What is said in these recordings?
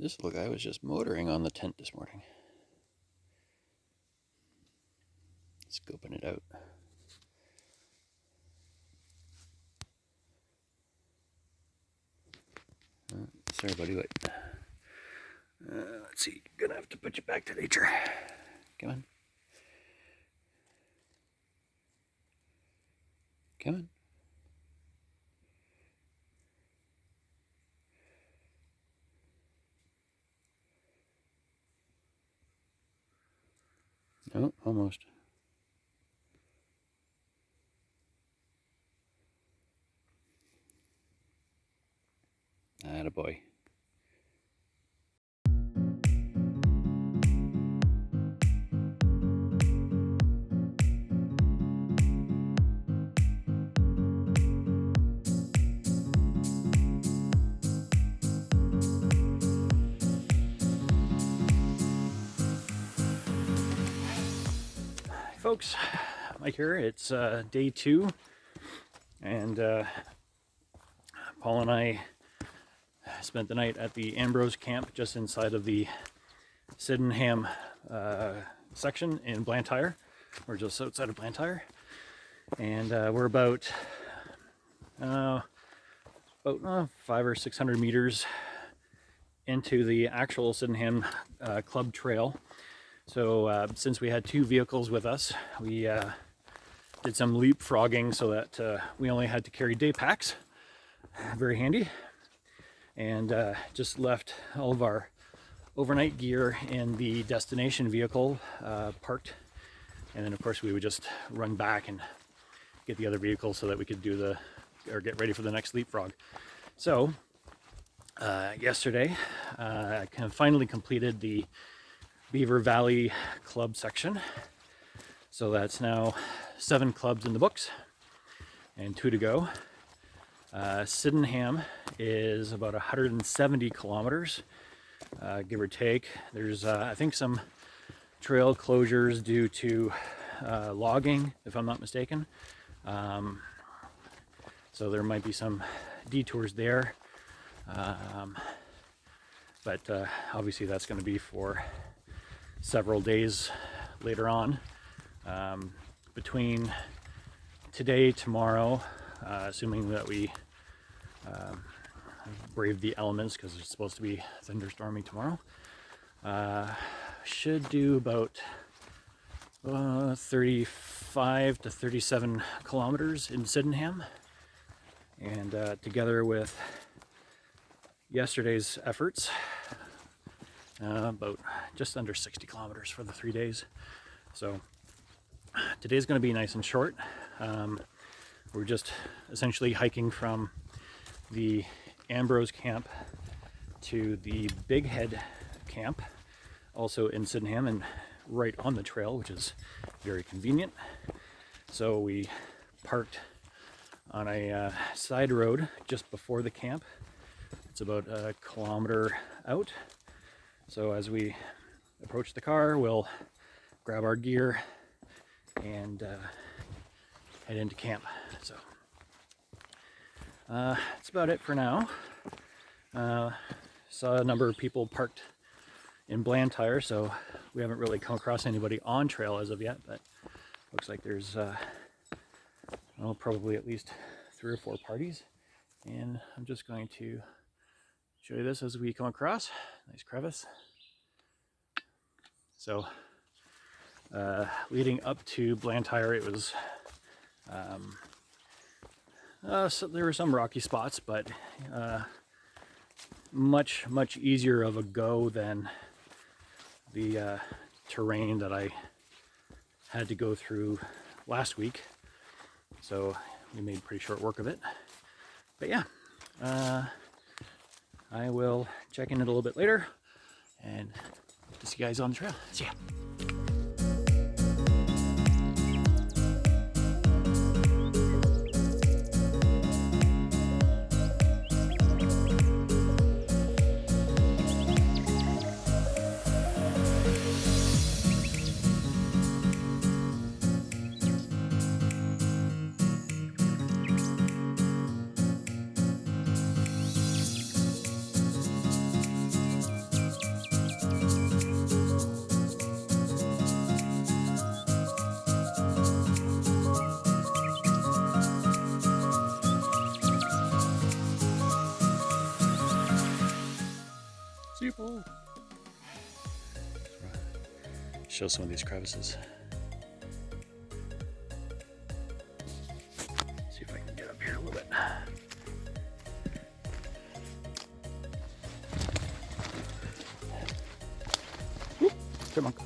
This little guy was just motoring on the tent this morning. Scoping it out. Sorry, buddy, wait. Let's see, gonna have to put you back to nature. Come on. Come on. Oh, almost. Attaboy. Folks, Mike here. It's day 2, and Paul and I spent the night at the Ambrose camp just inside of the Sydenham section in Blantyre. We're just outside of Blantyre, and we're about 500 or 600 meters into the actual Sydenham Club trail. So since we had 2 vehicles with us, we did some leapfrogging so that we only had to carry day packs. Very handy. And just left all of our overnight gear in the destination vehicle parked. And then of course we would just run back and get the other vehicle so that we could do get ready for the next leapfrog. So yesterday I finally completed the Beaver Valley club section. So that's now 7 clubs in the books and 2 to go. Sydenham is about 170 kilometers, give or take. There's, I think, some trail closures due to logging, if I'm not mistaken. So there might be some detours there. But obviously that's going to be for several days later on. Between today, tomorrow, assuming that we brave the elements, because it's supposed to be thunderstorming tomorrow, should do about 35 to 37 kilometers in Sydenham, and together with yesterday's efforts, about just under 60 kilometers for the 3 days. So today's going to be nice and short. We're just essentially hiking from the Ambrose camp to the Bighead camp, also in Sydenham and right on the trail, which is very convenient. So we parked on a side road just before the camp. It's about a kilometer out. So as we approach the car, we'll grab our gear and head into camp. So that's about it for now. Saw a number of people parked in Blantyre, so we haven't really come across anybody on trail as of yet, but looks like there's probably at least 3 or 4 parties. And I'm just going to show you this as we come across. Nice crevice. So leading up to Blantyre, it was so there were some rocky spots, but much easier of a go than the terrain that I had to go through last week. So we made pretty short work of it. But yeah, I will check in a little bit later and hope to see you guys on the trail. See ya. steeple. Show some of these crevices. See if I can get up here a little bit. Whoop, chipmunk.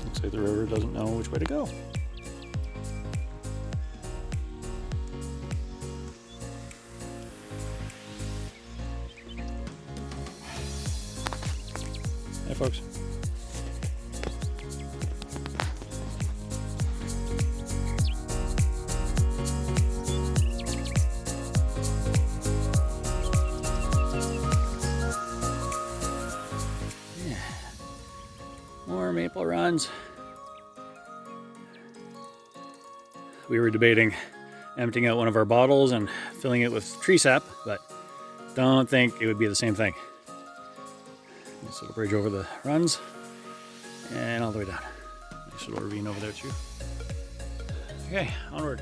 Looks like the river doesn't know which way to go. Hey folks. Yeah. More maple runs. We were debating emptying out one of our bottles and filling it with tree sap, but don't think it would be the same thing. This little bridge over the runs and all the way down. Nice little ravine over there too. Okay, onward.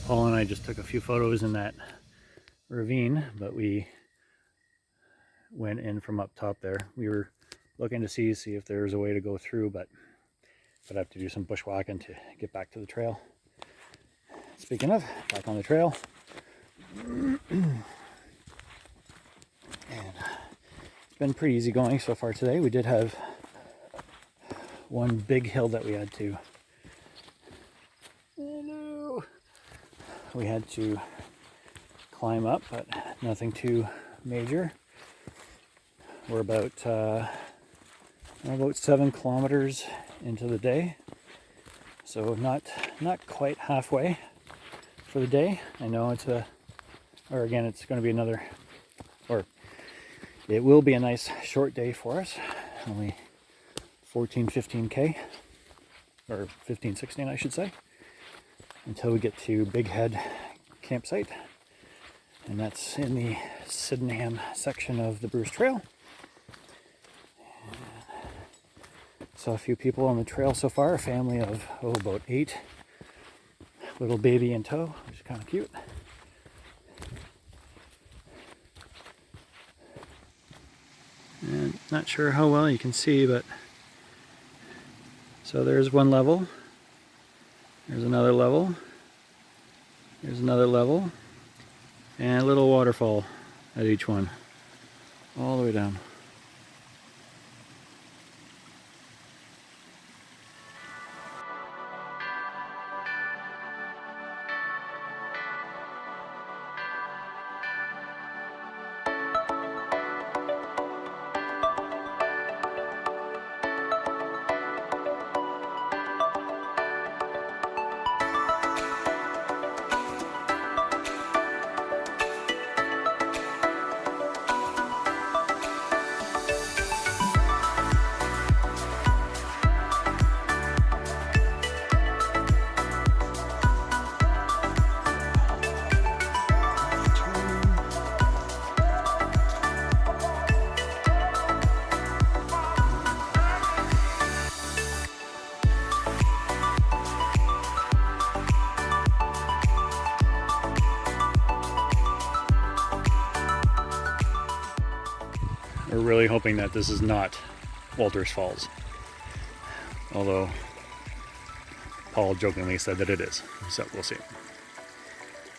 Paul and I just took a few photos in that ravine, but we went in from up top there. We were looking to see if there was a way to go through, but I'd have to do some bushwhacking to get back to the trail. Speaking of, back on the trail. And it's been pretty easy going so far today. We did have one big hill that we had to climb up, but nothing too major. We're about 7 kilometers into the day, so not quite halfway for the day. I know it's going to be another, or it will be a nice short day for us. Only 15K, or 16 I should say, until we get to Bighead campsite, and that's in the Sydenham section of the Bruce Trail. Saw a few people on the trail so far, a family of about 8, little baby in tow, which is kind of cute. And not sure how well you can see, but so there's one level, there's another level, there's another level, and a little waterfall at each one, all the way down. We're really hoping that this is not Walters Falls, although Paul jokingly said that it is, so we'll see.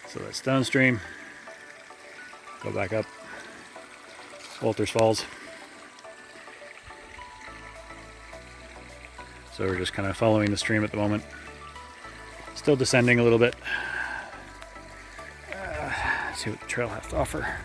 So that's downstream. Go back up. Walters Falls. So we're just kind of following the stream at the moment. Still descending a little bit. See what the trail has to offer.